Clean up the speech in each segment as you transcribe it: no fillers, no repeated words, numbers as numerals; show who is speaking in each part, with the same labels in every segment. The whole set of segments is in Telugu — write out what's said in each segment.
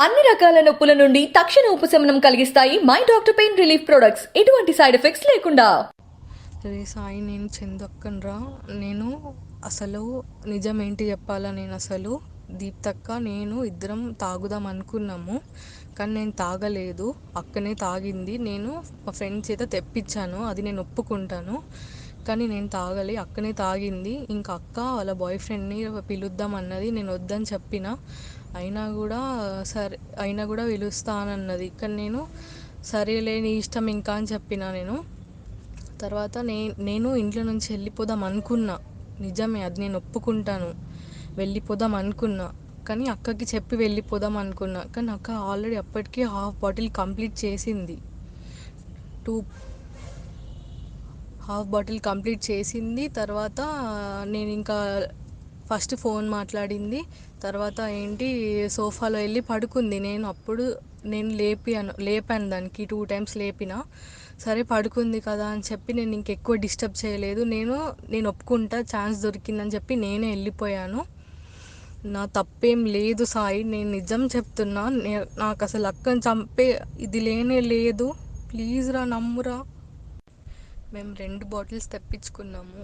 Speaker 1: అన్ని రకాల నొప్పుల నుండి తక్షణ ఉపశమనం కలిగిస్తాయి my doctor pain relief products. ఎటువంటి సైడ్ ఎఫెక్ట్స్ లేకుండా.
Speaker 2: రే సాయి, నేను చందక్కనరా. నేను అసలు నిజం ఏంటి చెప్పాలా? నేను అసలు దీప్తక్క నేను ఇద్దరం తాగుదాం అనుకున్నాము, కానీ నేను తాగలేదు. అక్కనే తాగింది. నేను మా ఫ్రెండ్ చేత తెప్పించాను, అది నేను ఒప్పుకుంటాను. కానీ నేను తాగలే, అక్కనే తాగింది. ఇంకా అక్క వాళ్ళ బాయ్ ఫ్రెండ్ని పిలుద్దాం అన్నది, నేను వద్దని చెప్పిన. అయినా కూడా సరే, అయినా కూడా పిలుస్తా అని అన్నది. కానీ నేను సరేలే నీ ఇష్టం ఇంకా అని చెప్పిన నేను. తర్వాత నేను ఇంట్లో నుంచి వెళ్ళిపోదాం అనుకున్నా. నిజమే, అది నేను ఒప్పుకుంటాను. వెళ్ళిపోదాం అనుకున్నా, కానీ అక్కకి చెప్పి వెళ్ళిపోదాం అనుకున్నా. కానీ అక్క ఆల్రెడీ అప్పటికే హాఫ్ బాటిల్ కంప్లీట్ చేసింది. టూ హాఫ్ బాటిల్ కంప్లీట్ చేసింది. తర్వాత నేను ఇంకా ఫస్ట్ ఫోన్ మాట్లాడింది. తర్వాత ఏంటి, సోఫాలో వెళ్ళి పడుకుంది. నేను లేపాను దానికి 2 టైమ్స్ లేపిన. సరే పడుకుంది కదా అని చెప్పి నేను ఇంకెక్కువ డిస్టర్బ్ చేయలేదు. నేను ఒప్పుకుంటా, ఛాన్స్ దొరికిందని చెప్పి నేనే వెళ్ళిపోయాను. నా తప్పేం లేదు సాయి, నేను నిజం చెప్తున్నా. నాకు అసలు అక్కని చంపే ఇది లేనే లేదు. ప్లీజ్ రా, నమ్మురా. మేము 2 బాటిల్స్ తెప్పించుకున్నాము.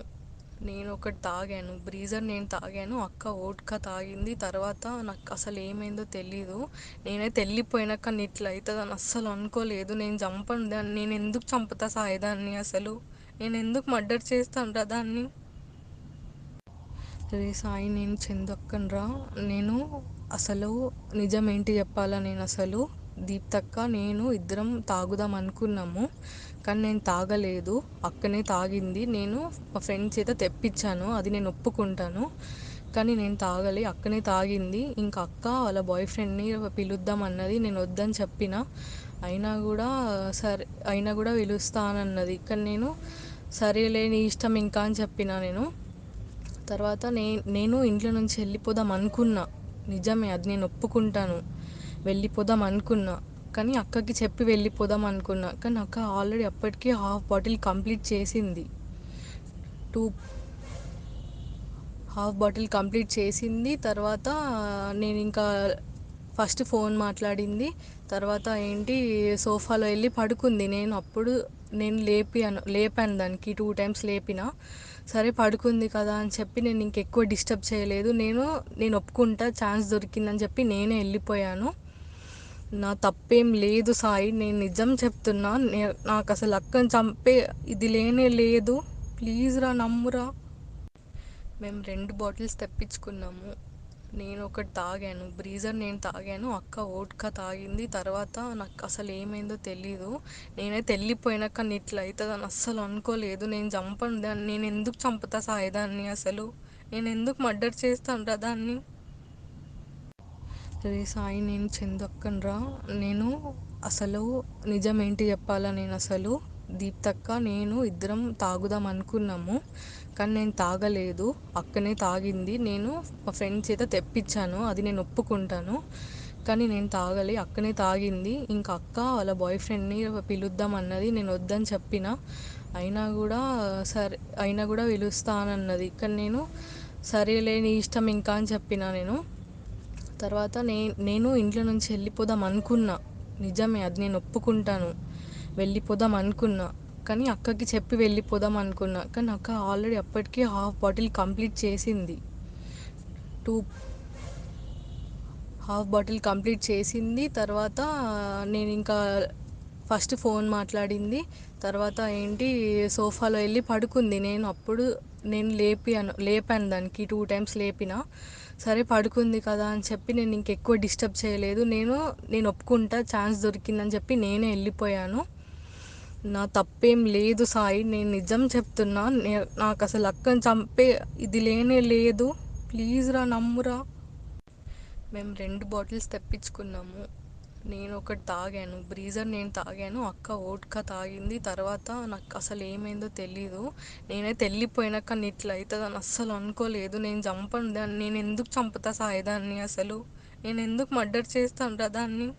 Speaker 2: నేను ఒకటి తాగాను, బ్రీజర్ నేను తాగాను. అక్క వోడ్కా తాగింది. తర్వాత నాకు అసలు ఏమైందో తెలీదు. నేనైతే వెళ్ళిపోయినా, కానీ ఇట్లా అవుతుందని అస్సలు అనుకోలేదు. నేను ఎందుకు చంపుతా సాయిదాన్ని? అసలు నేను ఎందుకు మర్డర్ చేస్తాను రా దాన్ని? రే సాయి, నేను చందక్కనరా. నేను అసలు నిజం ఏంటి చెప్పాలా? నేను అసలు దీప్తక్క నేను ఇద్దరం తాగుదాం అనుకున్నాము, కానీ నేను తాగలేదు. అక్కనే తాగింది. నేను మా ఫ్రెండ్ చేత తెప్పించాను, అది నేను ఒప్పుకుంటాను. కానీ నేను తాగలే, అక్కనే తాగింది. ఇంకా అక్క వాళ్ళ బాయ్ ఫ్రెండ్ని పిలుద్దాం అన్నది, నేను వద్దని చెప్పిన. అయినా కూడా అయినా కూడా పిలుస్తా అని అన్నది. కానీ నేను సరేలే నీ ఇష్టం ఇంకా అని చెప్పిన నేను. తర్వాత నేను ఇంట్లో నుంచి వెళ్ళిపోదాం అనుకున్నా. నిజమే, అది నేను ఒప్పుకుంటాను. వెళ్ళిపోదాం అనుకున్నా, కానీ అక్కకి చెప్పి వెళ్ళిపోదాం అనుకున్నా. కానీ అక్క ఆల్రెడీ అప్పటికే హాఫ్ బాటిల్ కంప్లీట్ చేసింది. టూ హాఫ్ బాటిల్ కంప్లీట్ చేసింది. తర్వాత నేను ఇంకా ఫస్ట్ ఫోన్ మాట్లాడింది. తర్వాత ఏంటి, సోఫాలో వెళ్ళి పడుకుంది. నేను లేపాను దానికి 2 టైమ్స్ లేపిన. సరే పడుకుంది కదా అని చెప్పి నేను ఇంకెక్కువ డిస్టర్బ్ చేయలేదు. నేను ఒప్పుకుంటా, ఛాన్స్ దొరికిందని చెప్పి నేనే వెళ్ళిపోయాను. నా తప్పేం లేదు సాయి, నేను నిజం చెప్తున్నా. నాకు అసలు అక్కని చంపే ఇది లేనే లేదు. ప్లీజ్ రా, నమ్మురా. మేము 2 బాటిల్స్ తెప్పించుకున్నాము. నేను ఒకటి తాగాను, బ్రీజర్ నేను తాగాను. అక్క వోడ్కా తాగింది. తర్వాత నాకు అసలు ఏమైందో తెలీదు. నేనైతే వెళ్ళిపోయినా, కానీ ఇట్లా అవుతుందని అస్సలు అనుకోలేదు. నేను. నేను ఎందుకు చంపుతా సాయిదాన్ని? అసలు నేను ఎందుకు మర్డర్ చేస్తాను రా దాన్ని? రే సాయి, నేను చందక్కనరా. నేను అసలు నిజం ఏంటి చెప్పాలా? నేను అసలు దీప్తక్క నేను ఇద్దరం తాగుదాం అనుకున్నాము, కానీ నేను తాగలేదు. అక్కనే తాగింది. నేను మా ఫ్రెండ్ చేత తెప్పించాను, అది నేను ఒప్పుకుంటాను. కానీ అక్క ఆల్రెడీ అప్పటికే హాఫ్ బాటిల్ కంప్లీట్ చేసింది. 2 రే సాయి, నేను చందక్కనరా. నేను అసలు నిజం ఏంటి చెప్పాలా? నేను అసలు దీప్తక్క నేను ఇద్దరం తాగుదాం అనుకున్నాము, కానీ నేను తాగలేదు. అక్కనే తాగింది. నేను మా ఫ్రెండ్ చేత తెప్పించాను, అది నేను ఒప్పుకుంటాను. కానీ నేను తాగలే, అక్కనే తాగింది. ఇంకా అక్క వాళ్ళ బాయ్ ఫ్రెండ్ని పిలుద్దాం అన్నది, నేను వద్దని చెప్పిన. అయినా కూడా పిలుస్తా అని అన్నది. కానీ నేను సరేలే నీ ఇష్టం ఇంకా అని చెప్పిన నేను. తర్వాత నేను ఇంట్లో నుంచి వెళ్ళిపోదాం అనుకున్నా. నిజమే, అది నేను ఒప్పుకుంటాను. వెళ్ళిపోదాం అనుకున్నా, కానీ అక్కకి చెప్పి వెళ్ళిపోదాం అనుకున్నా. కానీ అక్క ఆల్రెడీ అప్పటికే హాఫ్ బాటిల్ కంప్లీట్ చేసింది. టూ హాఫ్ బాటిల్ కంప్లీట్ చేసింది. తర్వాత నేను ఇంకా ఫస్ట్ ఫోన్ మాట్లాడింది. తర్వాత ఏంటి, సోఫాలో వెళ్ళి పడుకుంది. నేను లేపాను దానికి 2 టైమ్స్ లేపిన. సరే పడుకుంది కదా అని చెప్పి నేను ఇంకెక్కువ డిస్టర్బ్ చేయలేదు. నేను ఒప్పుకుంటా, ఛాన్స్ దొరికిందని చెప్పి నేనే వెళ్ళిపోయాను. నా తప్పేం లేదు సాయి, నేను నిజం చెప్తున్నా. నాకు అసలు అక్కని చంపే ఇది లేనే లేదు. ప్లీజ్ రా, నమ్మురా. మేము 2 బాటిల్స్ తెప్పించుకున్నాము. నేను ఒకటి తాగాను, బ్రీజర్ నేను తాగాను. అక్క వోడ్కా తాగింది. తర్వాత నాకు అసలు ఏమైందో తెలీదు. నేనైతే వెళ్ళిపోయినా, కానీ ఇట్లా అవుతుందని అస్సలు అనుకోలేదు. నేను ఎందుకు చంపుతా సాయిదాన్ని? అసలు నేను ఎందుకు మర్డర్ చేస్తాను రా దాన్ని?